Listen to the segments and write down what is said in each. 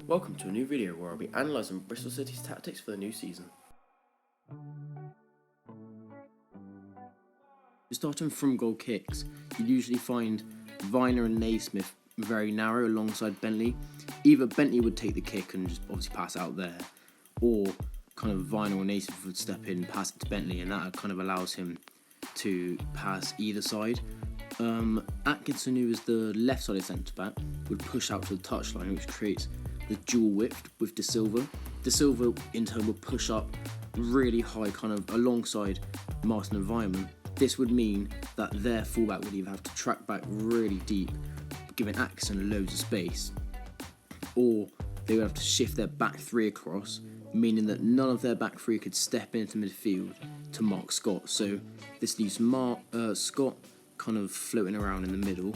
Welcome to a new video where I'll be analysing Bristol City's tactics for the new season. Starting from goal kicks, you'd usually find Viner and Naismith very narrow alongside Bentley. Either Bentley would take the kick and just obviously pass it out there, or kind of Viner or Naismith would step in, pass it to Bentley, and that kind of allows him to pass either side. Atkinson, who is the left-sided centre-back, would push out to the touchline, which creates the dual width with De Silva. De Silva, in turn, would push up really high, kind of alongside Martin and Vyman. This would mean that their fullback would either have to track back really deep, giving Atkinson loads of space, or they would have to shift their back three across, meaning that none of their back three could step into midfield to mark Scott. So this leaves Scott kind of floating around in the middle,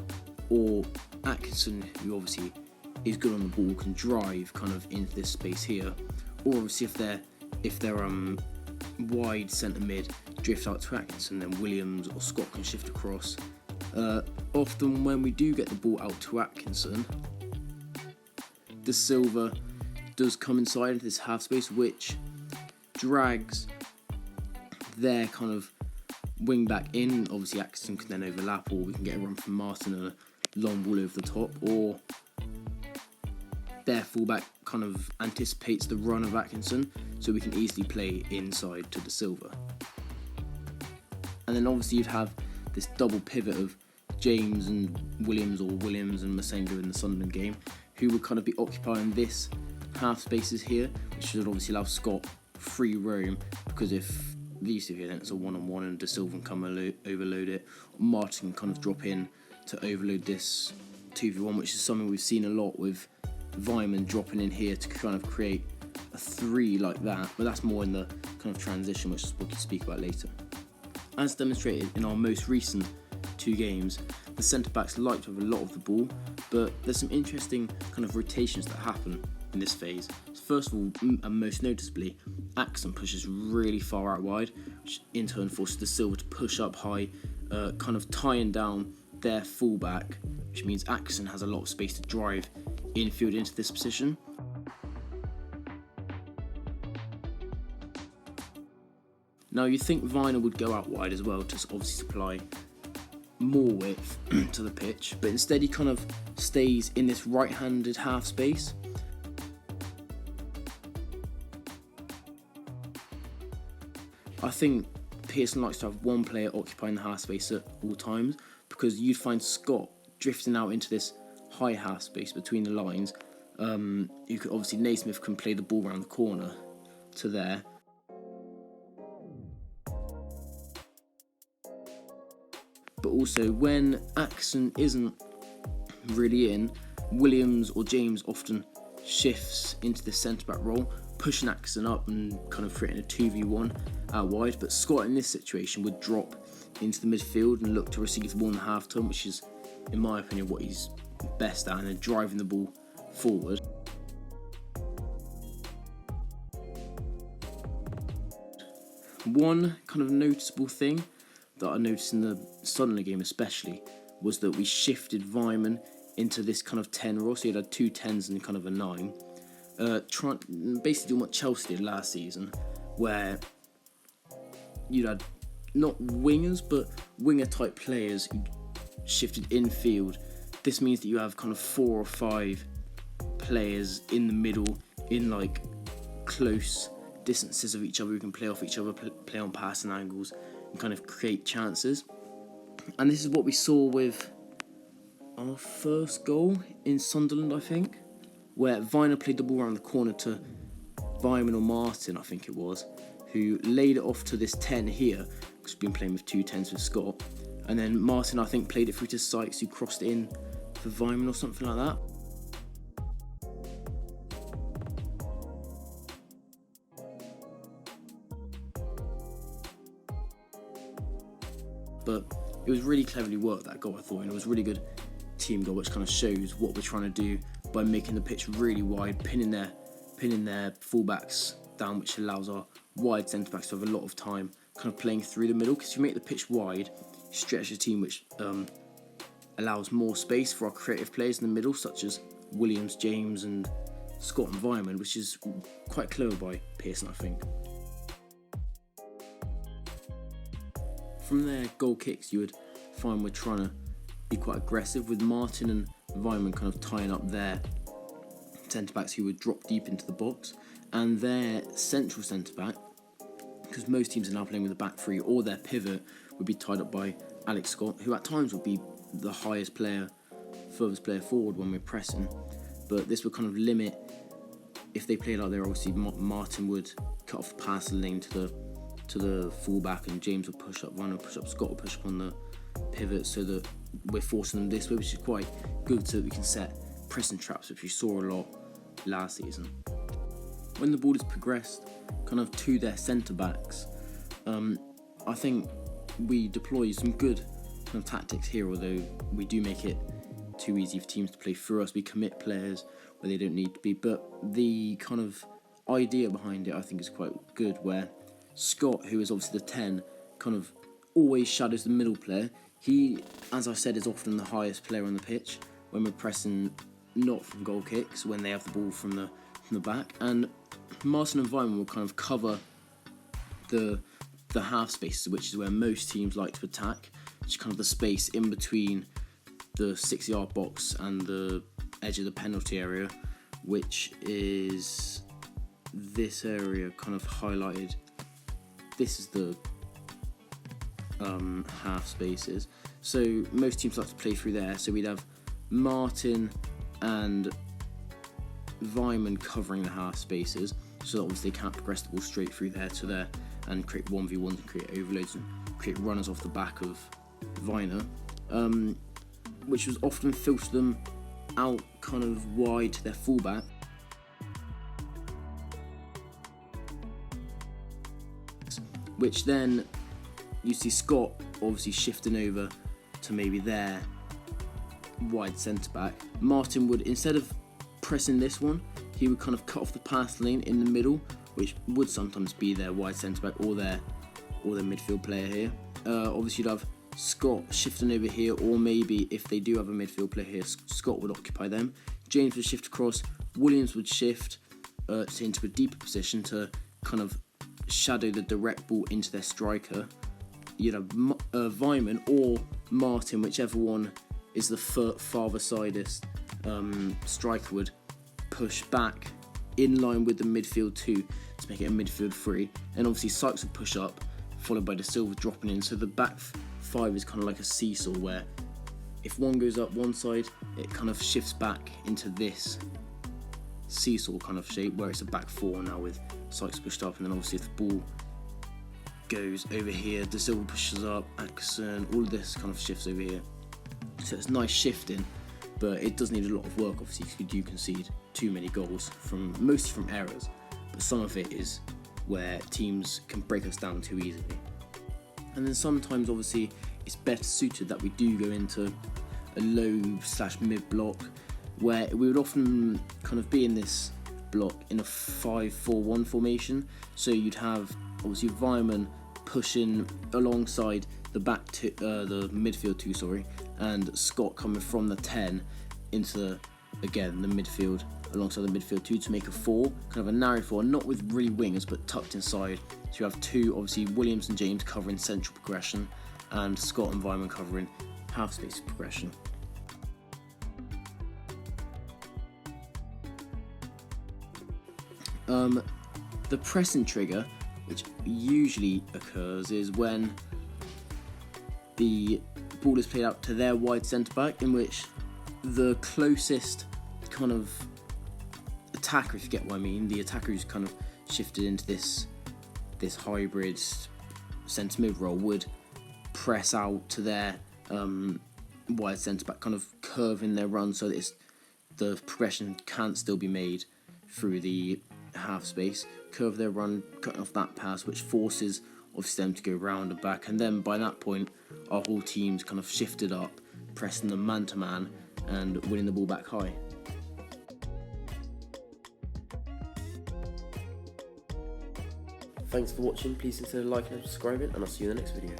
or Atkinson, who obviously is good on the ball, can drive kind of into this space here, or obviously if they're wide centre mid, drift out to Atkinson, then Williams or Scott can shift across. Often when we do get the ball out to Atkinson, De Silva does come inside into this half space, which drags their kind of wing back in. Obviously Atkinson can then overlap, or we can get a run from Martin and a long ball over the top, or their fullback kind of anticipates the run of Atkinson, so we can easily play inside to De Silva. And then obviously you'd have this double pivot of James and Williams, or Williams and Masengo in the Sunderland game, who would kind of be occupying this half spaces here, which should obviously allow Scott free roam, because if these two here, then it's a one-on-one and De Silva can come overload it. Martin can kind of drop in to overload this 2v1, which is something we've seen a lot with Vyman dropping in here to kind of create a 3 like that, but that's more in the kind of transition, which is what we'll speak about later. As demonstrated in our most recent 2 games, the centre-backs like to have a lot of the ball, but there's some interesting kind of rotations that happen in this phase. So first of all, and most noticeably, Atkinson pushes really far out wide, which in turn forces De Silva to push up high, kind of tying down their fullback, which means Atkinson has a lot of space to drive infield into this position. Now you think Viner would go out wide as well to obviously supply more width to the pitch, but instead he kind of stays in this right-handed half space. I think Pearson likes to have one player occupying the half space at all times, because you'd find Scott drifting out into this high half space between the lines. You could obviously, Naismith can play the ball around the corner to there. But also when Atkinson isn't really in, Williams or James often shifts into the centre-back role, pushing Atkinson up and kind of creating a 2v1 out wide. But Scott in this situation would drop into the midfield and look to receive the ball in the half-turn, which is, in my opinion, what he's best at, and then driving the ball forward. One kind of noticeable thing that I noticed in the Sunderland game especially was that we shifted Vyman into this kind of 10 role, so he had 2 10s and kind of a 9. Basically doing what Chelsea did last season, where you'd had not wingers, but winger type players who shifted infield. This means that you have kind of 4 or 5 players in the middle in like close distances of each other who can play off each other, play on passing angles, and kind of create chances. And this is what we saw with our first goal in Sunderland, I think, where Viner played the ball around the corner to Vyman or Martin, I think it was, who laid it off to this 10 here, because we've been playing with 2 10s with Scott. And then Martin, I think, played it through to Sykes, who crossed it in for Vyman or something like that. But it was really cleverly worked, that goal, I thought, and it was a really good team goal, which kind of shows what we're trying to do by making the pitch really wide, pinning their fullbacks down, which allows our wide centre-backs to have a lot of time kind of playing through the middle, because if you make the pitch wide, you stretch the team, which allows more space for our creative players in the middle, such as Williams, James and Scott environment, which is quite clever by Pearson, I think. From their goal kicks, you would find we're trying to be quite aggressive, with Martin and Weimann kind of tying up their centre-backs who would drop deep into the box, and their central centre-back, because most teams are now playing with a back three, or their pivot would be tied up by Alex Scott, who at times would be the furthest player forward when we're pressing. But this would kind of limit, if they play like they're obviously, Martin would cut off the pass lane to the fullback, and James would push up, Ryan would push up, Scott would push up on the pivot, so that we're forcing them this way, which is quite good so that we can set pressing traps, which we saw a lot last season. When the ball is progressed kind of to their centre backs, I think we deploy some good kind of tactics here, although we do make it too easy for teams to play through us. We commit players where they don't need to be, but the kind of idea behind it I think is quite good, where Scott, who is obviously the 10, kind of always shadows the middle player. He, as I said, is often the highest player on the pitch when we're pressing not from goal kicks, when they have the ball from the back, and Martin and Weimann will kind of cover the half spaces, which is where most teams like to attack, which is kind of the space in between the 6-yard box and the edge of the penalty area, which is this area kind of highlighted. This is the half spaces. So most teams like to play through there. So we'd have Martin and Weimann covering the half spaces, so that obviously they can't progress the ball straight through there to there and create 1v1s and create overloads and create runners off the back of Weimann, which was often filter them out kind of wide to their fullback. Which then you see Scott obviously shifting over to maybe their wide centre back. Martin would, instead of pressing this one, he would kind of cut off the pass lane in the middle, which would sometimes be their wide centre back or their midfield player here. Obviously you'd have Scott shifting over here, or maybe if they do have a midfield player here, Scott would occupy them. James would shift across, Williams would shift into a deeper position to kind of shadow the direct ball into their striker. You'd have Weimann or Martin, whichever one is the farther sidest striker, would push back in line with the midfield 2 to make it a midfield 3, and obviously Sykes would push up, followed by De Silva dropping in. So the back 5 is kind of like a seesaw, where if one goes up one side, it kind of shifts back into this seesaw kind of shape, where it's a back 4 now with Sykes pushed up, and then obviously if the ball goes over here, De Silva pushes up, Atkinson, all of this kind of shifts over here. So it's nice shifting, but it does need a lot of work, obviously, because we do concede too many goals, mostly from errors, but some of it is where teams can break us down too easily. And then sometimes, obviously, it's better suited that we do go into a low/mid block, where we would often kind of be in this block in a 5-4-1 formation. So you'd have obviously Weimann pushing alongside the midfield 2, and Scott coming from the 10 into the midfield alongside the midfield 2 to make a 4, kind of a narrow 4, not with really wingers but tucked inside. So you have 2, obviously Williams and James covering central progression, and Scott and Weimann covering half space progression. The pressing trigger, which usually occurs, is when the ball is played out to their wide centre back, in which the closest kind of attacker, if you get what I mean, the attacker who's kind of shifted into this hybrid centre mid role, would press out to their wide centre back, kind of curving their run so that the progression can still be made through the half space, curve their run, cutting off that pass, which forces obviously them to go round and back, and then by that point our whole team's kind of shifted up, pressing them man to man and winning the ball back high. Thanks for watching. Please consider liking and subscribing, and I'll see you in the next video.